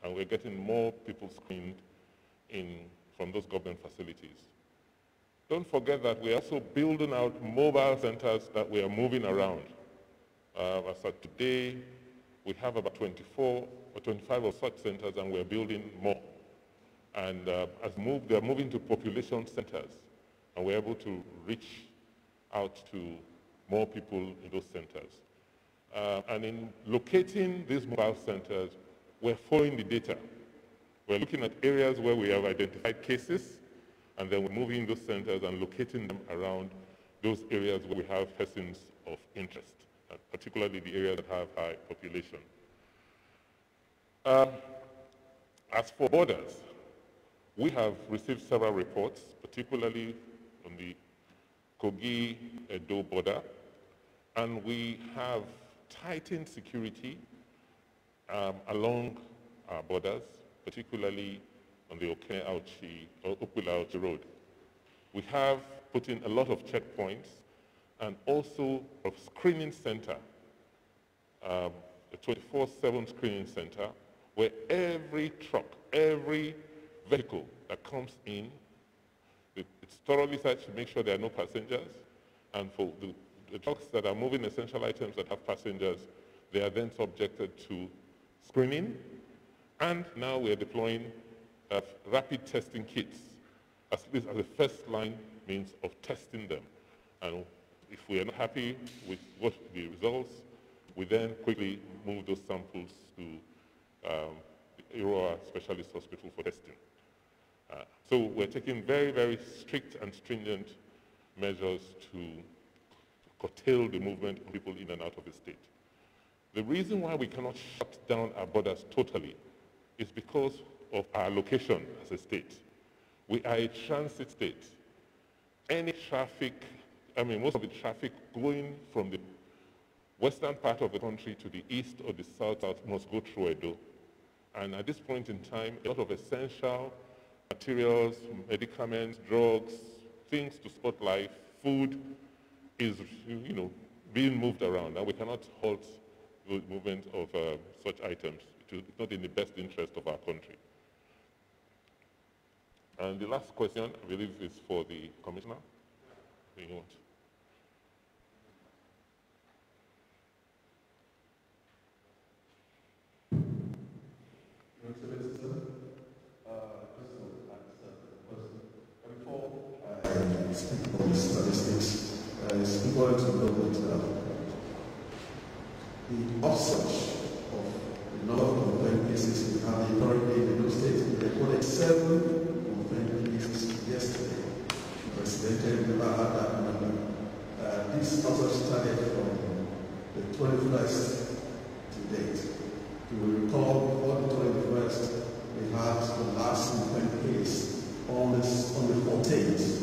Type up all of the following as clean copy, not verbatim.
and we're getting more people screened from those government facilities. Don't forget that we're also building out mobile centers that we are moving around. As of today, we have about 24 or 25 of such centers, and we're building more. And they're moving to population centers, and we're able to reach out to more people in those centers. And in locating these mobile centers, we're following the data. We're looking at areas where we have identified cases, and then we're moving those centers and locating them around those areas where we have persons of interest, particularly the areas that have high population. As for borders, we have received several reports, particularly on the Kogi-Edo border, and we have tightened security along our borders, particularly on the Okule-Auchi Road. We have put in a lot of checkpoints and also a screening center, a 24/7 screening center, where every truck, every vehicle that comes in, it's thoroughly searched to make sure there are no passengers, and for the trucks that are moving essential items that have passengers, they are then subjected to screening, and now we are deploying rapid testing kits as the first line means of testing them. And if we are not happy with what the results, we then quickly move those samples to the Iroa Specialist Hospital for testing. So we're taking very, very strict and stringent measures to curtail the movement of people in and out of the state. The reason why we cannot shut down our borders totally is because of our location as a state. We are a transit state. Any traffic, most of the traffic going from the western part of the country to the east or the south must go through Edo. And at this point in time, a lot of essential materials, medicaments, drugs, things to support life, food is, being moved around, and we cannot halt the movement of such items. It's not in the best interest of our country. And the last question, I believe, is for the Commissioner. Speak of the statistics, it's important to know that the upsurge of the number of complaint cases we have currently in the state, we recorded 7 complaint cases yesterday. President never had that number. This upsurge started from the 21st to date. You will recall before the 21st, we had the last complaint case on the 14th.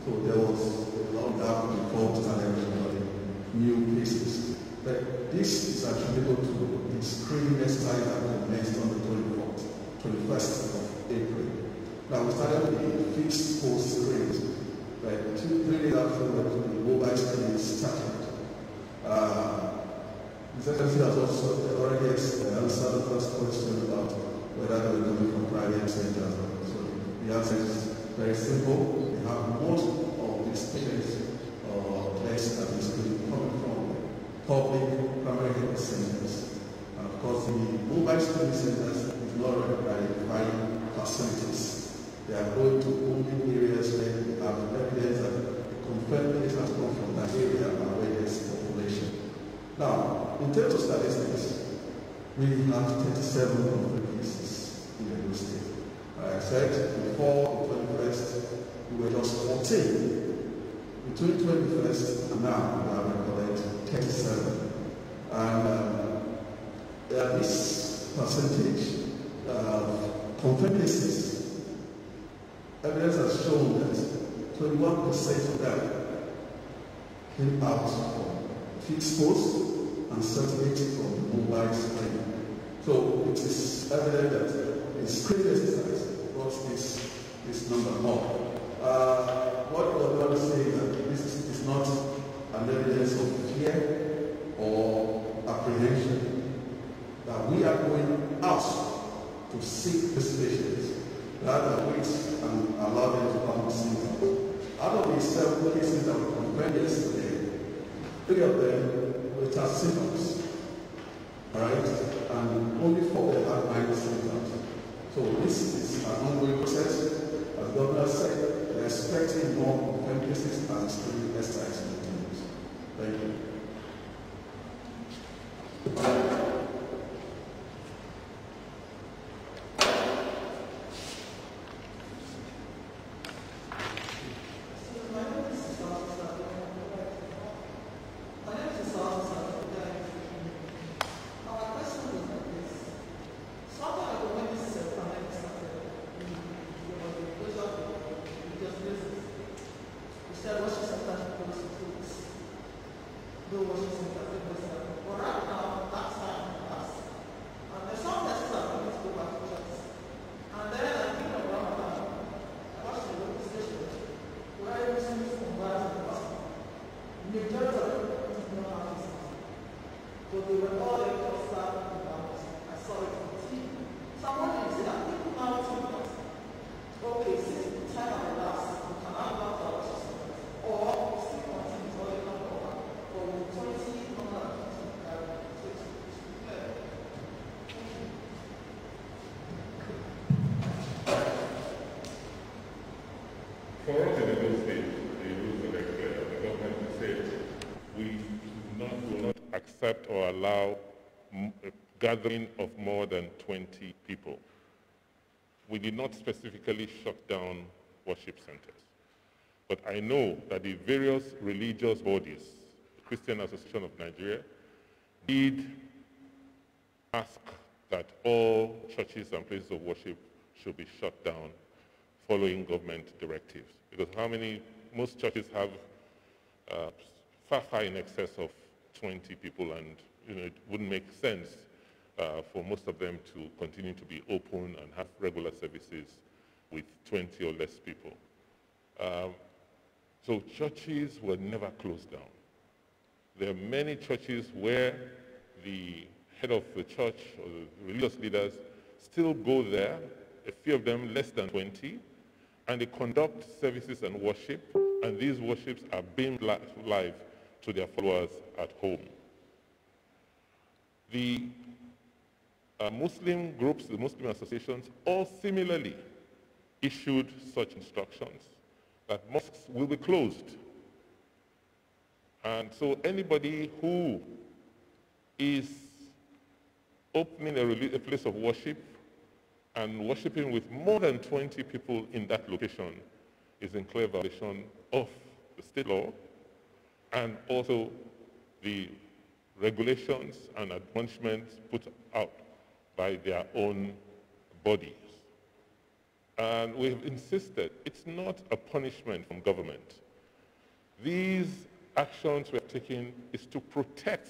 So there was a long gap before we started recording new cases. But this is attributable to the screening exercise that commenced on the 21st of April. Now we started with the fixed post screens, but 2-3 days after the mobile screening started. The Secretary has also already answered the first question about whether they were coming from private centers. So the answer is very simple. We have most of these patients or places that is coming from public primary health centers. And of course, the mobile screening centers is not identifying facilities. They are going to only areas where we have evidence that the confirmed case has come from that area and where there is population. Now, in terms of statistics, we have 37 confirmed cases in the state. I said before the 21st, we were just 14. Between 21st and now, we have recorded 37. And this percentage of confirmed cases, evidence has shown that 21% of them came out from fixed posts and 78 from the mobile screen. So it is evident that the screen exercise brought this number up. What we want to say is that this is not an evidence of fear or apprehension, that we are going out to to seek these patients rather than wait and allow them to come to symptoms. Out of the 7 cases that we confirmed yesterday, 3 of them were just symptoms. Alright? And only 4 of them had minor symptoms. So this is an ongoing process. As the governor said, they're expecting more confirmed cases as the next time continues. Thank you. Accept or allow a gathering of more than 20 people. We did not specifically shut down worship centers, but I know that the various religious bodies, the Christian Association of Nigeria, did ask that all churches and places of worship should be shut down following government directives. Because most churches have far in excess of 20 people, and it wouldn't make sense for most of them to continue to be open and have regular services with 20 or less people. So churches were never closed down. There are many churches where the head of the church or the religious leaders still go there, a few of them less than 20, and they conduct services and worship, and these worships are being live to their followers at home. The Muslim groups, the Muslim associations, all similarly issued such instructions that mosques will be closed. And so anybody who is opening a place of worship and worshiping with more than 20 people in that location is in clear violation of the state law and also the regulations and admonishments put out by their own bodies. And we've insisted it's not a punishment from government. These actions we're taking is to protect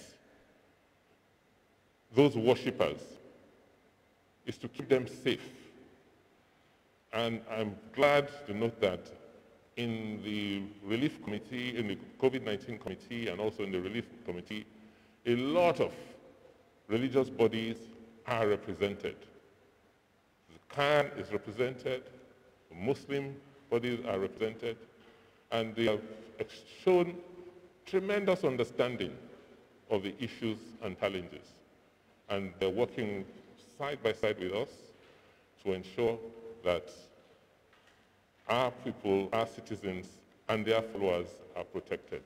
those worshippers, is to keep them safe. And I'm glad to note that in the relief committee, in the COVID-19 committee, and also in the relief committee, a lot of religious bodies are represented. The Khan is represented, Muslim bodies are represented, and they have shown tremendous understanding of the issues and challenges. And they're working side by side with us to ensure that our people, our citizens, and their followers are protected.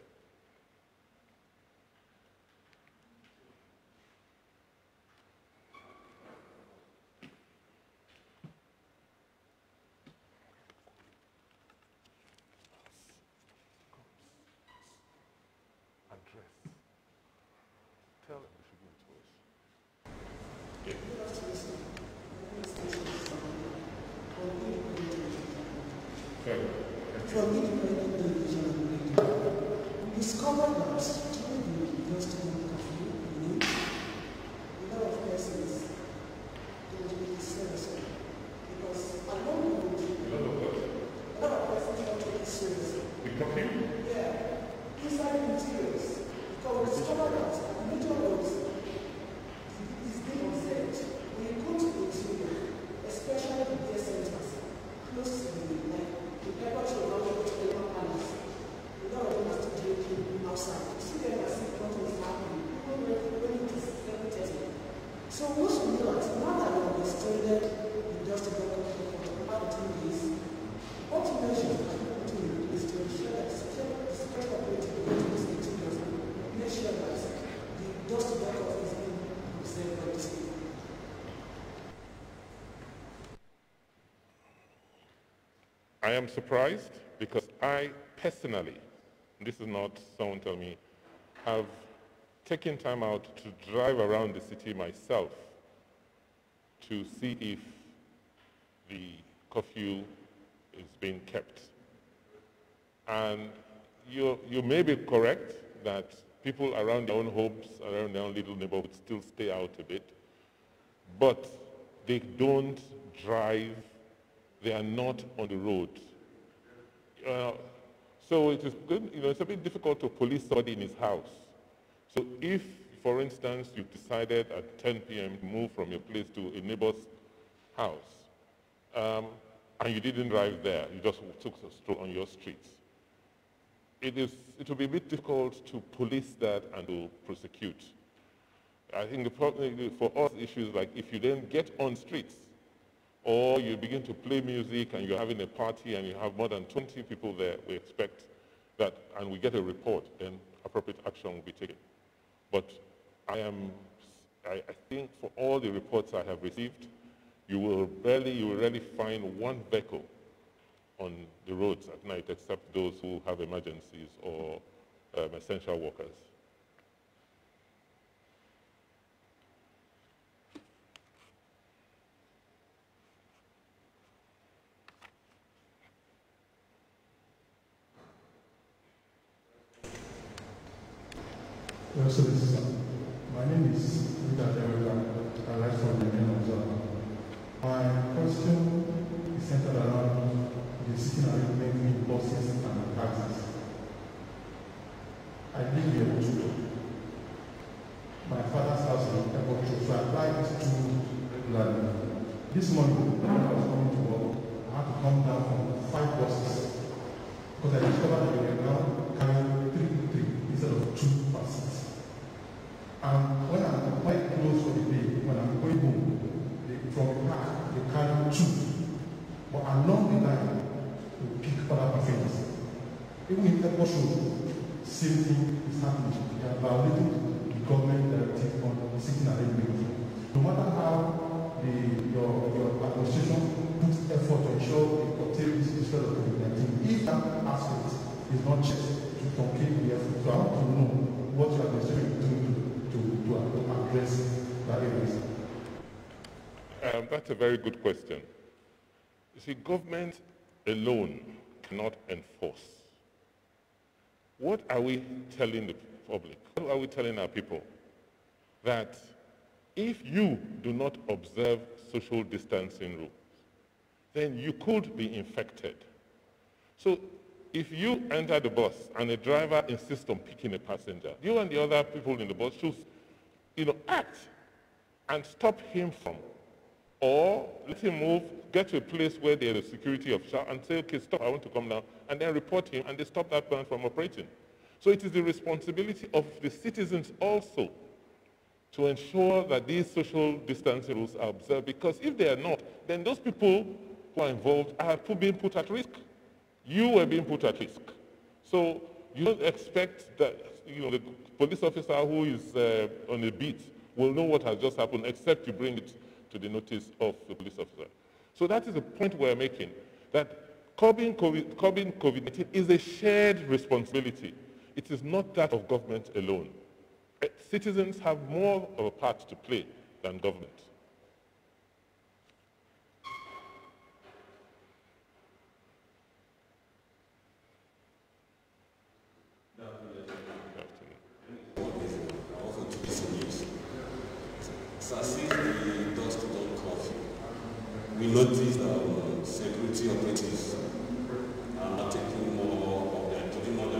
From independent television and radio, we discovered that during the University of Curfew, a lot of persons don't take it seriously. Because I don't know. A lot of persons don't take it seriously. The curfew? Yeah. Inside the materials. Because we discovered that the major roads is being observed. When you go to the material, I am surprised because I personally, this is not someone tell me, have taken time out to drive around the city myself to see if the curfew is being kept. And you may be correct that people around their own homes, around their own little neighborhoods still stay out a bit, but they don't drive, they are not on the road. So it is good, it's a bit difficult to police somebody in his house. So if, for instance, you decided at 10 p.m. to move from your place to a neighbor's house, and you didn't drive there, you just took a stroll on your streets, it will be a bit difficult to police that and to prosecute. I think the problem for us issues like if you then get on streets, or you begin to play music and you're having a party and you have more than 20 people there, we expect that, and we get a report, then appropriate action will be taken. But I think for all the reports I have received, you will rarely find one vehicle on the roads at night except those who have emergencies or essential workers. So my name is Rita Derrida. I write for the Nigerian Observer. My question is centered around the sitting arrangement between buses and taxis. I live here in Otuto. My father's house is in Otuto, so I buy these two regularly. This morning, when I was coming to work, I had to come down from 5 buses because I discovered that they were now carrying 3 instead of 2 per seat. And when I'm quite close for the day, when I'm going home, from the park, they carry 2. But along the line, they pick other passengers. Even in airport road, same thing is happening. They are violating the government directive on sitting arrangement. No matter how your administration puts effort to ensure the curtail this spread of COVID-19, if that aspect is not checked to complete the effort, so I want to know what your administration is doing to address that area. That's a very good question. You see, government alone cannot enforce. What are we telling the public? What are we telling our people? That if you do not observe social distancing rules, then you could be infected. So if you enter the bus and a driver insists on picking a passenger, you and the other people in the bus should, act and stop him from, or let him move, get to a place where there's a security officer and say, okay, stop, I want to come now, and then report him, and they stop that plan from operating. So it is the responsibility of the citizens also to ensure that these social distancing rules are observed, because if they are not, then those people who are involved are being put at risk. You are being put at risk. So you don't expect that the police officer who is on the beat will know what has just happened, except you bring it to the notice of the police officer. So that is the point we're making, that curbing COVID-19 is a shared responsibility. It is not that of government alone. Citizens have more of a part to play than government. We noticed that security operatives are not taking more of their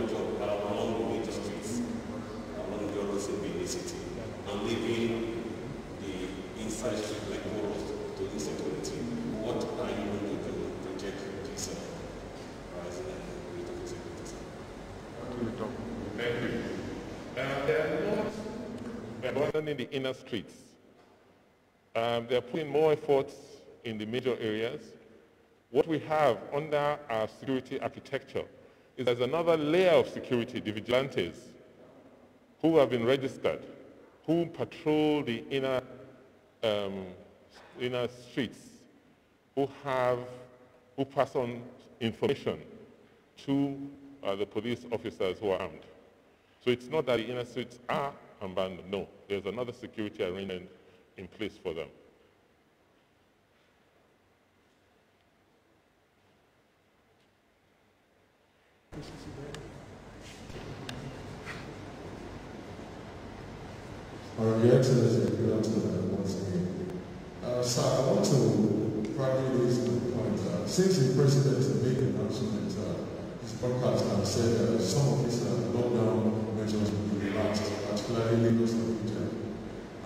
job along the major streets, along the roads in the city, and leaving the inside street like boroughs to insecurity. What are you going to do to check this rising security? Thank you. They are not abandoning the inner streets. They are putting more efforts in the major areas. What we have under our security architecture is there's another layer of security, the vigilantes, who have been registered, who patrol the inner streets, who who pass on information to the police officers who are armed. So it's not that the inner streets are abandoned. No, there's another security arrangement in place for them. Your Excellency, good afternoon once again. Sir, I want to probably raise the point. Since the President made an announcement, his broadcast and said some of these lockdown measures will be relaxed, particularly Lagos and Abuja.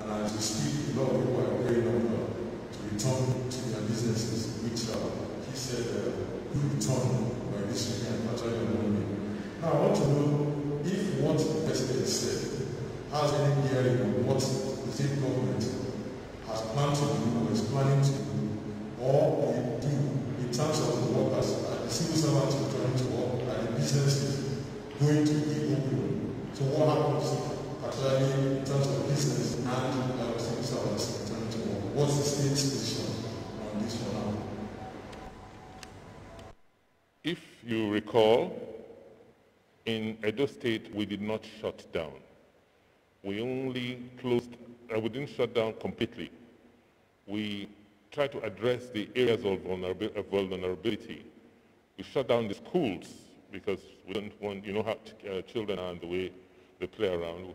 And as we speak, a lot of people are praying to return to their businesses, which he said will return by this weekend, particularly on Monday. Now, I want to know if what the President said has any bearing on what the state government has planned to do or is planning to do, or will do in terms of the workers, the civil servants returning to work, and the businesses going to be open. So what happens, particularly in terms of business and civil servants returning to work? What's the state's position on this one? If you recall, in Edo State, we did not shut down. We only closed, we didn't shut down completely. We tried to address the areas of vulnerability. We shut down the schools because we didn't want, you know how children are and the way they play around.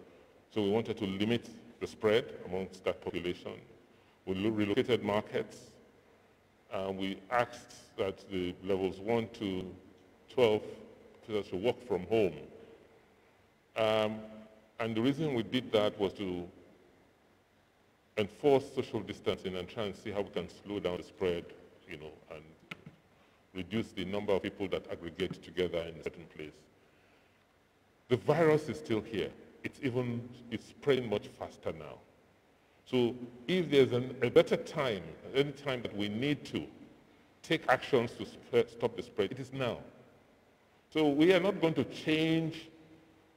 So we wanted to limit the spread amongst that population. We relocated markets. We asked that the levels 1 to 12 should work from home. And the reason we did that was to enforce social distancing and try and see how we can slow down the spread, you know, and reduce the number of people that aggregate together in a certain place. The virus is still here. It's spreading much faster now. So if there's a better time, any time that we need to take actions to stop the spread, it is now. So we are not going to change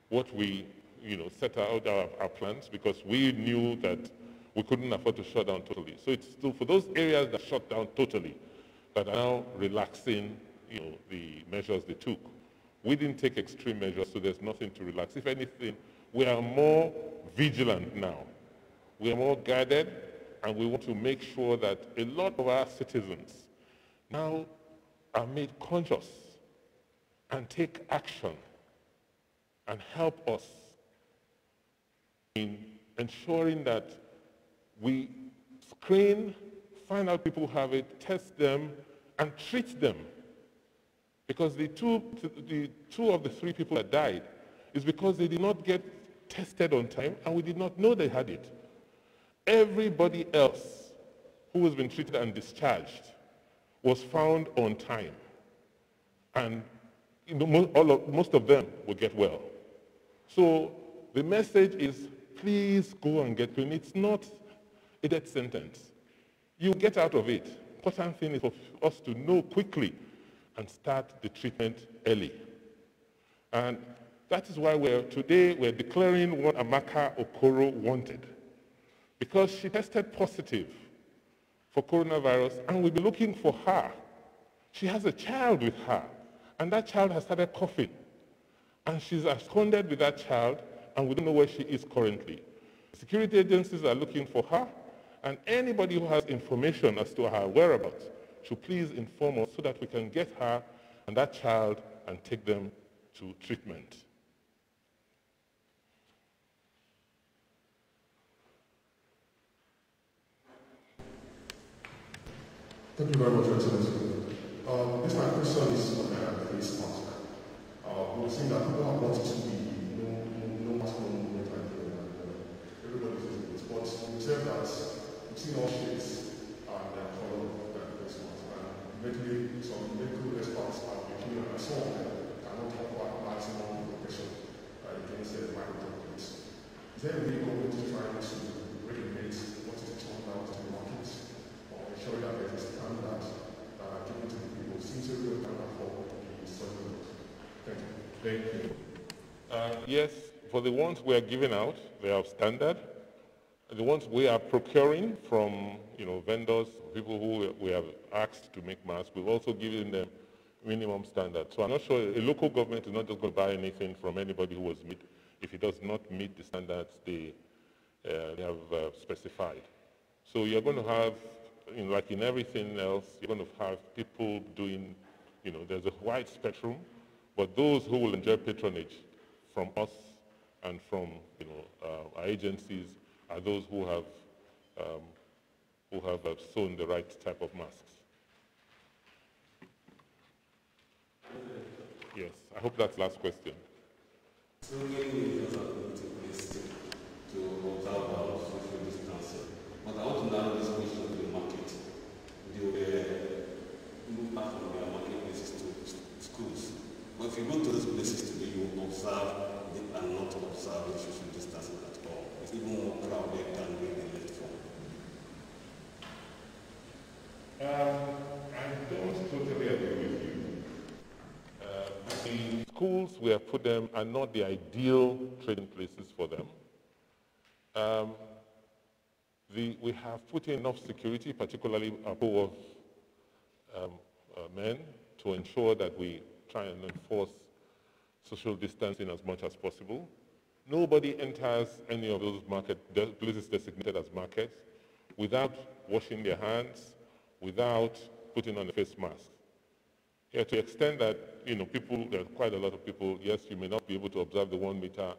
what we set out our plans because we knew that we couldn't afford to shut down totally. So it's still for those areas that shut down totally that are now relaxing, the measures they took. We didn't take extreme measures, so there's nothing to relax. If anything, we are more vigilant now. We are more guarded, and we want to make sure that a lot of our citizens now are made conscious and take action and help us in ensuring that we screen, find out people who have it, test them, and treat them. Because the two of the 3 people that died is because they did not get tested on time, and we did not know they had it. Everybody else who has been treated and discharged was found on time. And most of them will get well. So the message is, please go and get clean. It's not a death sentence. You get out of it. Important thing is for us to know quickly and start the treatment early. And that is why today we're declaring what Amaka Okoro wanted. Because she tested positive for coronavirus, and we'll be looking for her. She has a child with her, and that child has started coughing. And she's absconded with that child, and we don't know where she is currently. Security agencies are looking for her, and anybody who has information as to her whereabouts should please inform us so that we can get her and that child and take them to treatment. Thank you very much, Your Excellency. This my question is on the face mask. We've seen that people have wanted to be no mask movement everybody uses it, but we said that we've seen all shapes and color of the face mask, and medically some medical experts have been clear and some of them cannot offer maximum protection against the microdroplets. Is there a way government is trying to regulate what is turned out to the market, or ensure that there is a standard that are given to the people since we can afford the supplement? Thank you. Thank you. Yes, for the ones we are giving out, they are standard. The ones we are procuring from, vendors, people who we have asked to make masks, we've also given them minimum standards. So I'm not sure a local government is not just going to buy anything from anybody who was meet if it does not meet the standards they have specified. So you're going to have, like in everything else, you're going to have people doing, there's a wide spectrum, but those who will enjoy patronage from us and from, our agencies are those who have sewn the right type of masks. Yes, I hope that's the last question. So many measures are put in place to observe our social distancing. But I want to narrow this question to the market. They will move back from their marketplaces to schools. But if you go to those places today, you will observe they are not observing social distancing at all. It's even more crowded than where they left from. I don't totally agree with you. The schools we have put them are not the ideal trading places for them. We have put in enough security, particularly a pool of men, to ensure that we try and enforce social distancing as much as possible. Nobody enters any of those places designated as markets without washing their hands, without putting on a face mask. Yeah, to the extent that, there are quite a lot of people, yes, you may not be able to observe the 1 meter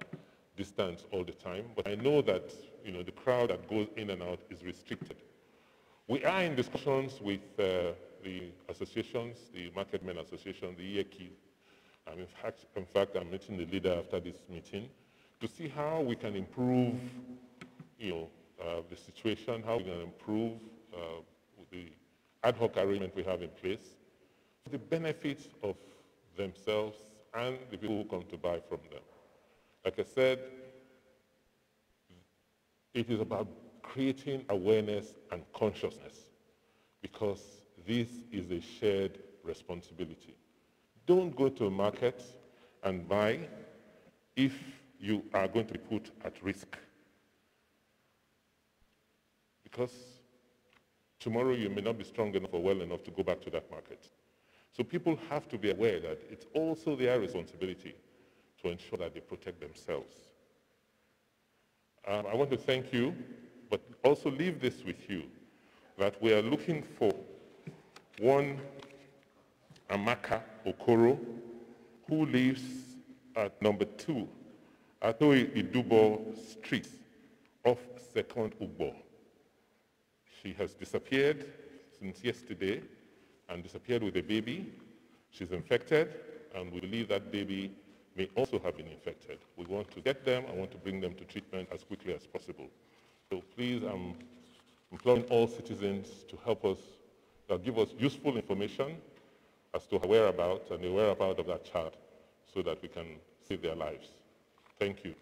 distance all the time, but I know that, the crowd that goes in and out is restricted. We are in discussions with the associations, the Marketmen Association, the EAK. In fact, I'm meeting the leader after this meeting to see how we can improve, the situation, how we can improve the ad hoc arrangement we have in place for the benefit of themselves and the people who come to buy from them. Like I said, it is about creating awareness and consciousness because this is a shared responsibility. Don't go to a market and buy if you are going to be put at risk. Because tomorrow you may not be strong enough or well enough to go back to that market. So people have to be aware that it's also their responsibility to ensure that they protect themselves. I want to thank you, but also leave this with you, that we are looking for one Amaka Okoro, who lives at number 2, Atoi Idubo Street, off 2nd Ugbo. She has disappeared since yesterday and disappeared with a baby. She's infected, and we believe that baby may also have been infected. We want to get them. I want to bring them to treatment as quickly as possible. So please, I'm imploring all citizens to help us, give us useful information as to her whereabouts and the whereabouts of that child so that we can save their lives. Thank you.